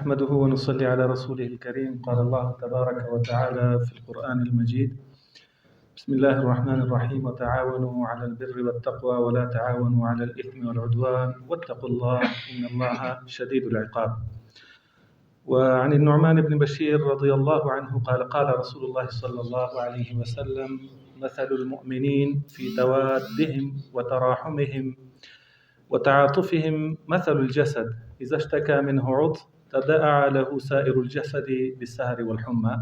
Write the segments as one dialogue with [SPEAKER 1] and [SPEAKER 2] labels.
[SPEAKER 1] نحمده ونصلي على رسوله الكريم. قال الله تبارك وتعالى في القرآن المجيد: بسم الله الرحمن الرحيم: وتعاونوا على البر والتقوى ولا تعاونوا على الإثم والعدوان واتقوا الله إن الله شديد العقاب. وعن النعمان بن بشير رضي الله عنه قال: قال رسول الله صلى الله عليه وسلم: مثل المؤمنين في توادهم وتراحمهم وتعاطفهم مثل الجسد إذا اشتكى منه عضو تداعى له سائر الجسد بالسهر والحمى.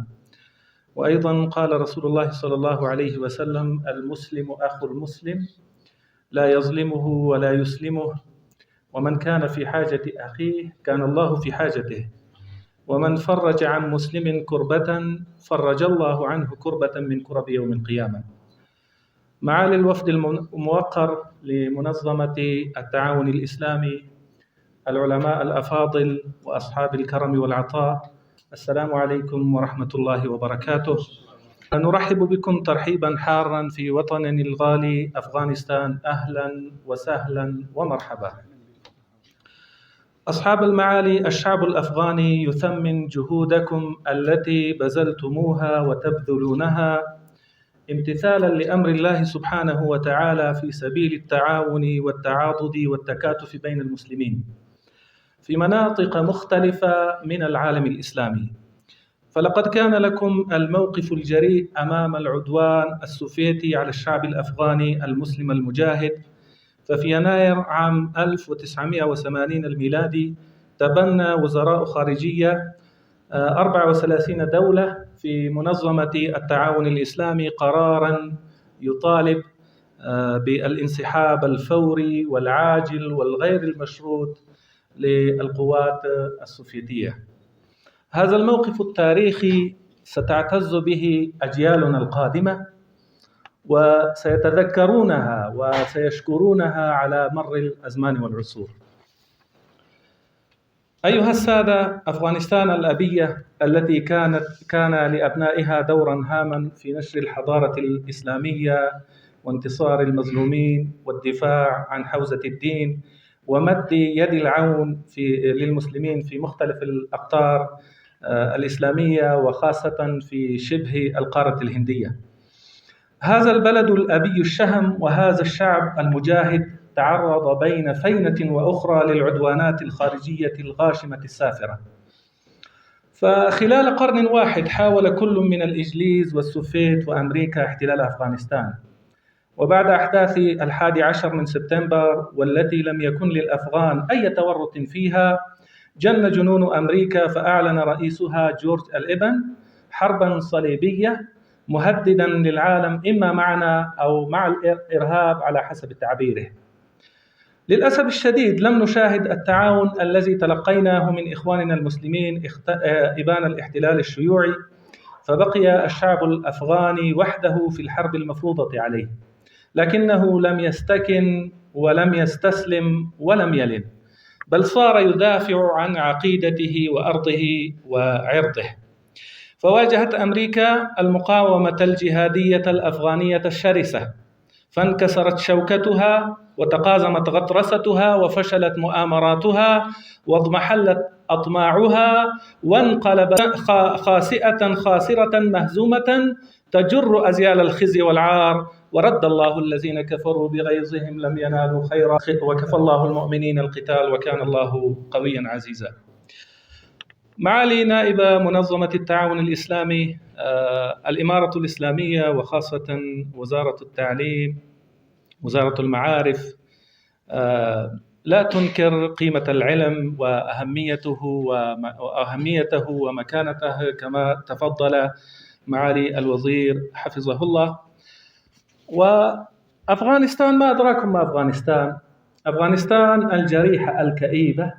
[SPEAKER 1] وأيضا قال رسول الله صلى الله عليه وسلم: المسلم أخو المسلم لا يظلمه ولا يسلمه، ومن كان في حاجة أخيه كان الله في حاجته، ومن فرج عن مسلم كربة فرج الله عنه كربة من كرب يوم القيامة. معالي الوفد الموقر لمنظمة التعاون الإسلامي، العلماء الأفاضل وأصحاب الكرم والعطاء، السلام عليكم ورحمة الله وبركاته. نرحب بكم ترحيبا حارا في وطننا الغالي أفغانستان. أهلا وسهلا ومرحبا. أصحاب المعالي، الشعب الأفغاني يثمن جهودكم التي بذلتموها وتبذلونها امتثالا لأمر الله سبحانه وتعالى في سبيل التعاون والتعاضد والتكاتف بين المسلمين في مناطق مختلفة من العالم الإسلامي. فلقد كان لكم الموقف الجريء أمام العدوان السوفيتي على الشعب الأفغاني المسلم المجاهد. ففي يناير عام 1980 الميلادي تبنى وزراء خارجية 34 دولة في منظمة التعاون الإسلامي قراراً يطالب بالانسحاب الفوري والعاجل والغير المشروط للقوات السوفيتية. هذا الموقف التاريخي ستعتز به أجيالنا القادمة، وسيتذكرونها وسيشكرونها على مر الأزمان والعصور. أيها السادة، أفغانستان الأبية التي كان لأبنائها دورا هاما في نشر الحضارة الإسلامية وانتصار المظلومين والدفاع عن حوزة الدين ومد يد العون للمسلمين في مختلف الأقطار الإسلامية وخاصة في شبه القارة الهندية. هذا البلد الأبي الشهم وهذا الشعب المجاهد تعرض بين فينة وأخرى للعدوانات الخارجية الغاشمة السافرة. فخلال قرن واحد حاول كل من الإنجليز والسوفيت وأمريكا احتلال أفغانستان. وبعد أحداث 11 من سبتمبر والتي لم يكن للأفغان أي تورط فيها، جن جنون أمريكا فأعلن رئيسها جورج الإبن حربا صليبية مهددا للعالم إما معنا أو مع الإرهاب على حسب تعبيره. للأسف الشديد لم نشاهد التعاون الذي تلقيناه من إخواننا المسلمين إبان الاحتلال الشيوعي، فبقي الشعب الأفغاني وحده في الحرب المفروضة عليه، لكنه لم يستكن ولم يستسلم ولم يلن، بل صار يدافع عن عقيدته وأرضه وعرضه. فواجهت أمريكا المقاومة الجهادية الأفغانية الشرسة، فانكسرت شوكتها وتقازمت غطرستها وفشلت مؤامراتها واضمحلت أطماعها وانقلبت خاسئة خاسرة مهزومة تجر أزيال الخزي والعار. ورد الله الذين كفروا بغيظهم لم ينالوا خيرا وكفى الله المؤمنين القتال وكان الله قويا عزيزا. معالي نائبة منظمة التعاون الإسلامي، الإمارة الإسلامية وخاصة وزارة التعليم، وزارة المعارف، لا تنكر قيمة العلم وأهميته ومكانته كما تفضل معالي الوزير حفظه الله. وأفغانستان، ما أدراكم ما أفغانستان؟ أفغانستان الجريحة الكئيبة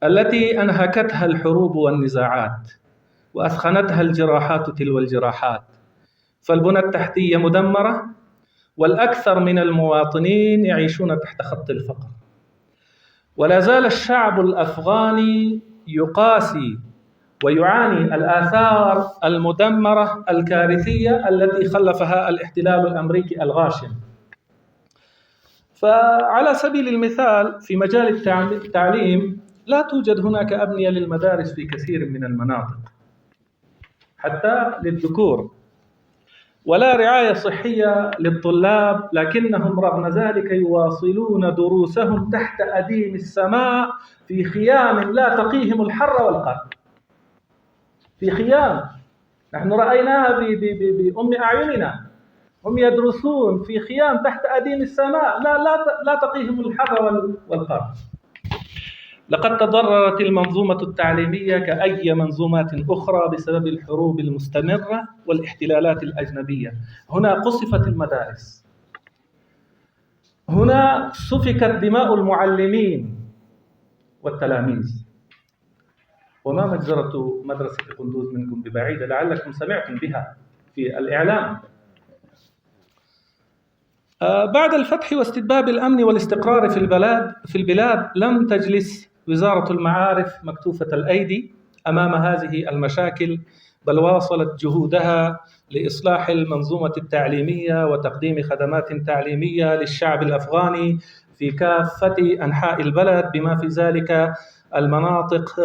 [SPEAKER 1] التي أنهكتها الحروب والنزاعات وأثخنتها الجراحات تلو الجراحات، فالبنى التحتية مدمرة، والأكثر من المواطنين يعيشون تحت خط الفقر. ولا زال الشعب الأفغاني يقاسي ويعاني الآثار المدمرة الكارثية التي خلفها الاحتلال الأمريكي الغاشم. فعلى سبيل المثال في مجال التعليم لا توجد هناك أبنية للمدارس في كثير من المناطق حتى للذكور، ولا رعاية صحية للطلاب، لكنهم رغم ذلك يواصلون دروسهم تحت أديم السماء في خيام لا تقيهم الحر والقر. في خيام نحن رأيناها بأم أعيننا، هم يدرسون في خيام تحت أديم السماء لا تقيهم الحر والقر. لقد تضررت المنظومة التعليمية كأي منظومات أخرى بسبب الحروب المستمرة والاحتلالات الأجنبية. هنا قصفت المدارس، هنا سفكت دماء المعلمين والتلاميذ. وما مجزرة مدرسة قندوز منكم ببعيدة، لعلكم سمعتم بها في الإعلام. بعد الفتح واستتباب الأمن والاستقرار في البلاد لم تجلس وزارة المعارف مكتوفة الأيدي أمام هذه المشاكل، بل واصلت جهودها لإصلاح المنظومة التعليمية وتقديم خدمات تعليمية للشعب الأفغاني في كافة أنحاء البلد، بما في ذلك المناطق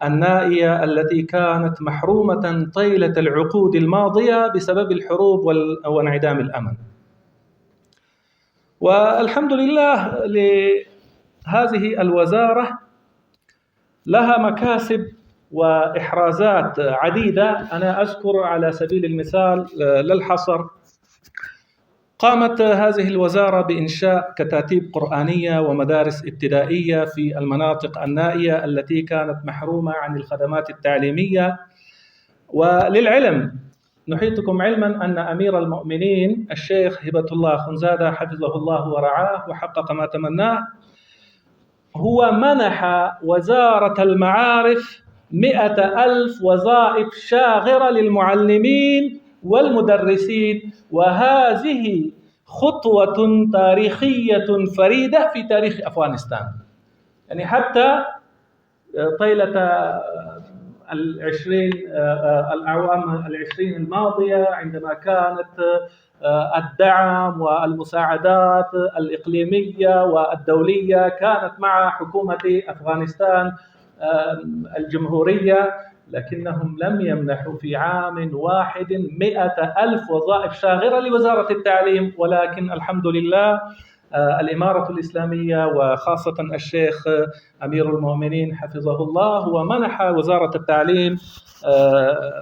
[SPEAKER 1] النائية التي كانت محرومة طيلة العقود الماضية بسبب الحروب وانعدام الأمن. والحمد لله لهذه الوزارة لها مكاسب وإحرازات عديدة. أنا أذكر على سبيل المثال للحصر، قامت هذه الوزارة بإنشاء كتاتيب قرآنية ومدارس ابتدائية في المناطق النائية التي كانت محرومة عن الخدمات التعليمية. وللعلم نحيطكم علما أن أمير المؤمنين الشيخ هبة الله خنزادة حفظه الله ورعاه وحقق ما تمناه، هو منح وزارة المعارف 100,000 وظائف شاغرة للمعلمين والمدرسين، وهذه خطوة تاريخية فريدة في تاريخ أفغانستان. يعني حتى طيلة الأعوام 20 الماضية، عندما كانت الدعم والمساعدات الإقليمية والدولية كانت مع حكومة أفغانستان الجمهورية، لكنهم لم يمنحوا في عام واحد 100,000 وظائف شاغرة لوزارة التعليم. ولكن الحمد لله الإمارة الإسلامية وخاصة الشيخ أمير المؤمنين حفظه الله ومنح وزارة التعليم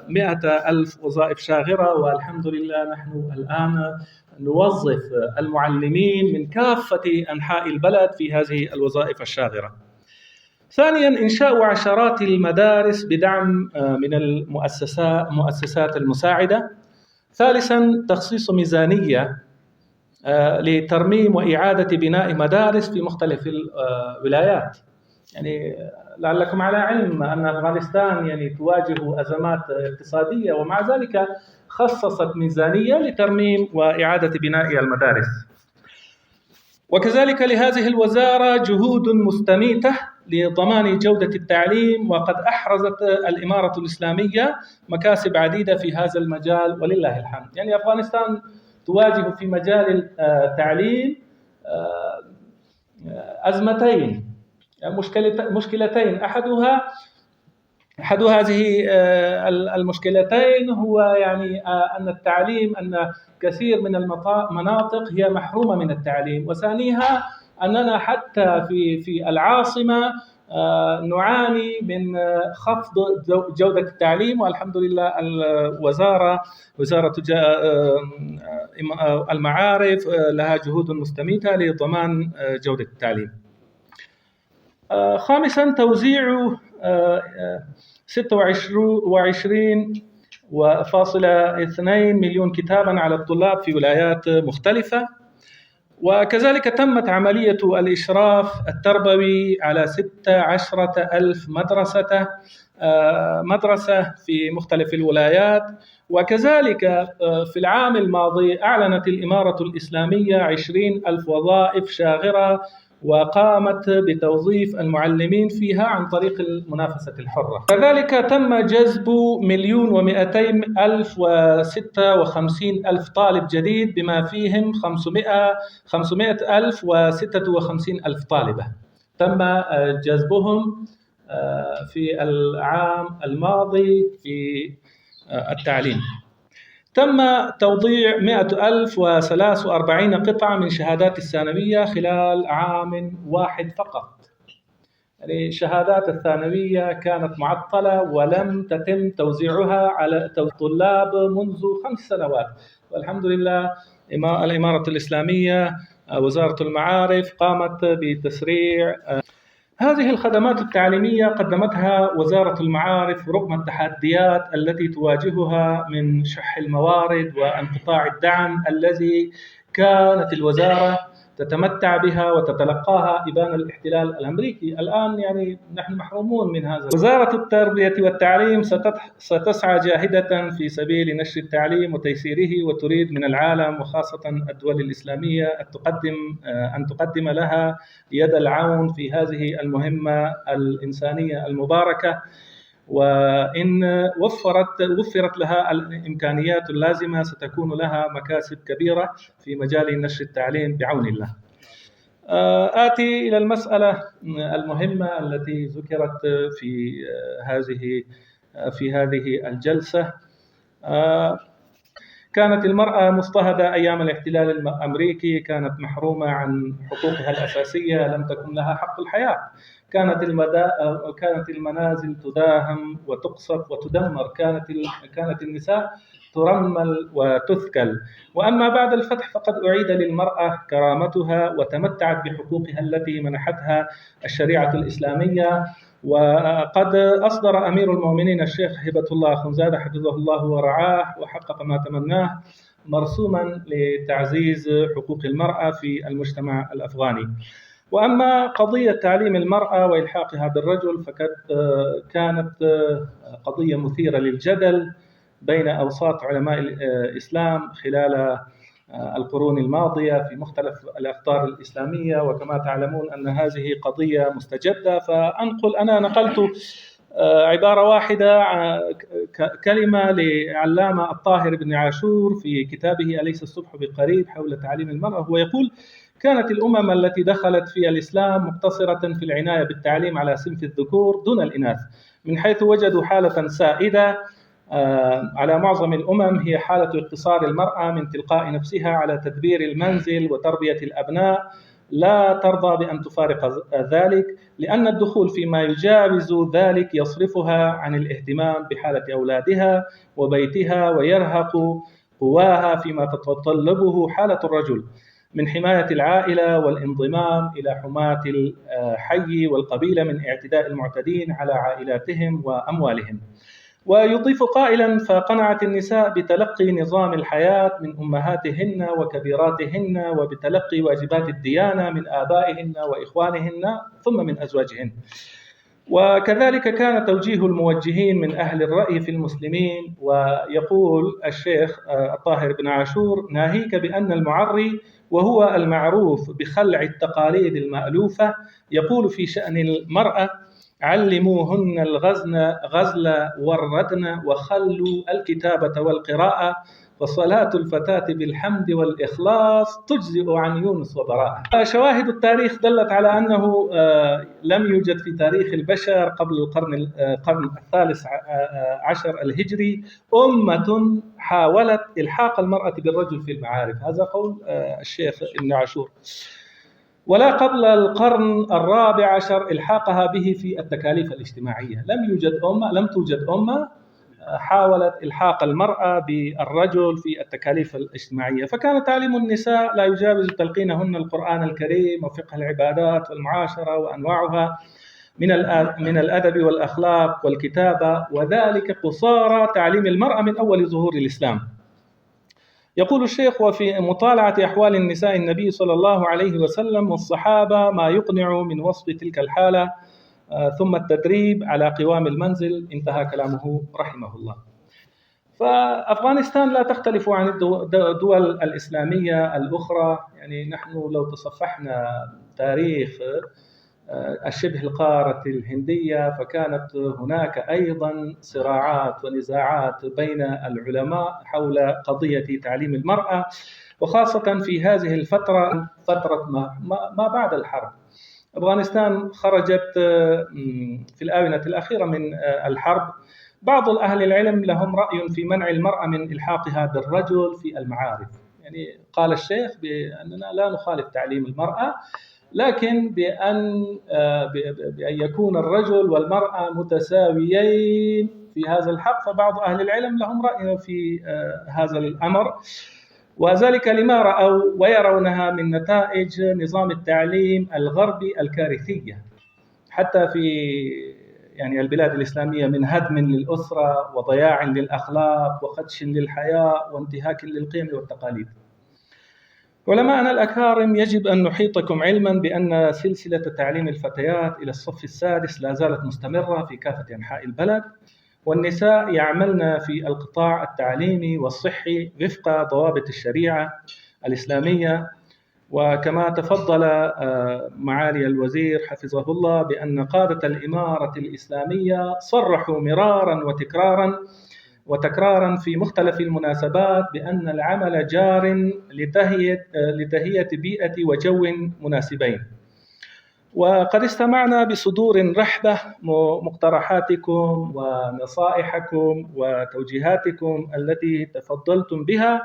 [SPEAKER 1] 100,000 وظائف شاغرة، والحمد لله نحن الآن نوظف المعلمين من كافة أنحاء البلد في هذه الوظائف الشاغرة. ثانيا، إنشاء عشرات المدارس بدعم من المؤسسات المساعدة. ثالثا، تخصيص ميزانية لترميم وإعادة بناء مدارس في مختلف الولايات. يعني لعلكم على علم أن أفغانستان يعني تواجه أزمات اقتصادية، ومع ذلك خصصت ميزانية لترميم وإعادة بناء المدارس. وكذلك لهذه الوزارة جهود مستميتة لضمان جودة التعليم، وقد أحرزت الإمارة الإسلامية مكاسب عديدة في هذا المجال ولله الحمد. يعني أفغانستان تواجه في مجال التعليم أزمتين، مشكلتين. أحد هذه المشكلتين هو يعني أن التعليم، أن كثير من المناطق هي محرومة من التعليم، وثانيها أننا حتى في العاصمة نعاني من خفض جودة التعليم. والحمد لله وزارة المعارف لها جهود مستميتة لضمان جودة التعليم. خامسا، توزيع 26.2 مليون كتابا على الطلاب في ولايات مختلفة. وكذلك تمت عملية الإشراف التربوي على 16,000 مدرسة في مختلف الولايات. وكذلك في العام الماضي أعلنت الإمارة الإسلامية 20,000 وظائف شاغرة، وقامت بتوظيف المعلمين فيها عن طريق المنافسة الحرة. كذلك تم جذب 1,200,056 طالب جديد، بما فيهم 500,056 طالبة. تم جذبهم في العام الماضي في التعليم. تم توضيع 100,043 قطعة من شهادات الثانوية خلال عام واحد فقط. يعني شهادات الثانوية كانت معطلة ولم تتم توزيعها على الطلاب منذ 5 سنوات، والحمد لله الإمارة الإسلامية وزارة المعارف قامت بتسريع هذه الخدمات التعليمية. قدمتها وزارة المعارف رغم التحديات التي تواجهها من شح الموارد وانقطاع الدعم الذي كانت الوزارة تتمتع بها وتتلقاها إبان الاحتلال الأمريكي. الآن يعني نحن محرومون من هذا. وزارة التربية والتعليم ستسعى جاهدة في سبيل نشر التعليم وتيسيره، وتريد من العالم وخاصة الدول الإسلامية أن تقدم لها يد العون في هذه المهمة الإنسانية المباركة، وإن وفرت لها الإمكانيات اللازمة ستكون لها مكاسب كبيرة في مجال نشر التعليم بعون الله. آتي إلى المسألة المهمة التي ذكرت في هذه الجلسة. كانت المرأة مضطهدة أيام الاحتلال الأمريكي، كانت محرومة عن حقوقها الأساسية، لم تكن لها حق الحياة، كانت المنازل تداهم وتقصف وتدمر، كانت النساء ترمل وتثكل. وأما بعد الفتح فقد أعيد للمرأة كرامتها وتمتعت بحقوقها التي منحتها الشريعة الإسلامية. وقد أصدر أمير المؤمنين الشيخ هبة الله أخنزادة حفظه الله ورعاه وحقق ما تمناه مرسوما لتعزيز حقوق المرأة في المجتمع الأفغاني. وأما قضية تعليم المرأة وإلحاقها بالرجل فقد كانت قضية مثيرة للجدل بين أوساط علماء الإسلام خلال القرون الماضية في مختلف الأقطار الإسلامية، وكما تعلمون أن هذه قضية مستجدة. أنا نقلت عبارة واحدة، كلمة لعلامة الطاهر بن عاشور في كتابه أليس الصبح بقريب حول تعليم المرأة. هو يقول: كانت الأمم التي دخلت في الإسلام مقتصرة في العناية بالتعليم على صنف الذكور دون الإناث، من حيث وجدوا حالة سائدة على معظم الأمم هي حالة اقتصار المرأة من تلقاء نفسها على تدبير المنزل وتربية الأبناء، لا ترضى بأن تفارق ذلك، لأن الدخول فيما يجاوز ذلك يصرفها عن الاهتمام بحالة أولادها وبيتها ويرهق قواها فيما تتطلبه حالة الرجل من حماية العائلة والانضمام إلى حماة الحي والقبيلة من اعتداء المعتدين على عائلاتهم وأموالهم. ويضيف قائلا: فقنعت النساء بتلقي نظام الحياة من أمهاتهن وكبيراتهن، وبتلقي واجبات الديانة من آبائهن وإخوانهن ثم من أزواجهن. وكذلك كان توجيه الموجهين من أهل الرأي في المسلمين. ويقول الشيخ الطاهر بن عاشور: ناهيك بأن المعري وهو المعروف بخلع التقاليد المألوفة يقول في شأن المرأة: علموهن الغزل والردن وخلوا الكتابة والقراءة، وصلاة الفتاة بالحمد والإخلاص تجزئ عن يونس وبراءة. شواهد التاريخ دلت على أنه لم يوجد في تاريخ البشر قبل القرن الثالث عشر الهجري أمة حاولت إلحاق المرأة بالرجل في المعارف. هذا قول الشيخ ابن عاشور. ولا قبل القرن الرابع عشر إلحاقها به في التكاليف الاجتماعية. لم توجد أمة حاولت إلحاق المرأة بالرجل في التكاليف الاجتماعية. فكان تعليم النساء لا يجاوز تلقينهن القرآن الكريم وفقه العبادات والمعاشرة وأنواعها من الأدب والأخلاق والكتابة، وذلك قصارى تعليم المرأة من أول ظهور الإسلام. يقول الشيخ: وفي مطالعة أحوال النساء النبي صلى الله عليه وسلم والصحابة ما يقنع من وصف تلك الحالة، ثم التدريب على قوام المنزل. انتهى كلامه رحمه الله. فأفغانستان لا تختلف عن الدول الإسلامية الأخرى. يعني نحن لو تصفحنا تاريخ الشبه القارة الهندية فكانت هناك أيضا صراعات ونزاعات بين العلماء حول قضية تعليم المرأة، وخاصة في هذه الفترة، فترة ما بعد الحرب. أفغانستان خرجت في الآونة الأخيرة من الحرب. بعض أهل العلم لهم رأي في منع المرأة من إلحاقها بالرجل في المعارف. يعني قال الشيخ بأننا لا نخالف تعليم المرأة، لكن بأن يكون الرجل والمرأة متساويين في هذا الحق. فبعض أهل العلم لهم رأي في هذا الأمر، وذلك لما رأوا ويرونها من نتائج نظام التعليم الغربي الكارثية حتى في يعني البلاد الإسلامية، من هدم للأسرة وضياع للأخلاق وخدش للحياة وانتهاك للقيم والتقاليد. علماءنا الأكارم، يجب أن نحيطكم علما بأن سلسلة تعليم الفتيات إلى الصف السادس لا زالت مستمرة في كافة أنحاء البلد، والنساء يعملن في القطاع التعليمي والصحي وفق ضوابط الشريعة الإسلامية. وكما تفضل معالي الوزير حفظه الله بأن قادة الإمارة الإسلامية صرحوا مرارا وتكرارا في مختلف المناسبات بأن العمل جار لتهيئة بيئة وجو مناسبين. وقد استمعنا بصدور رحبة مقترحاتكم ونصائحكم وتوجيهاتكم التي تفضلتم بها،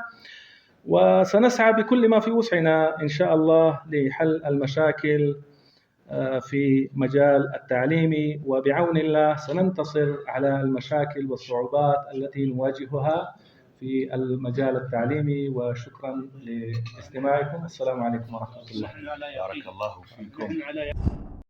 [SPEAKER 1] وسنسعى بكل ما في وسعنا إن شاء الله لحل المشاكل في مجال التعليم، وبعون الله سننتصر على المشاكل والصعوبات التي نواجهها في المجال التعليمي. وشكرا لاستماعكم. السلام عليكم ورحمة الله.
[SPEAKER 2] بارك الله فيكم.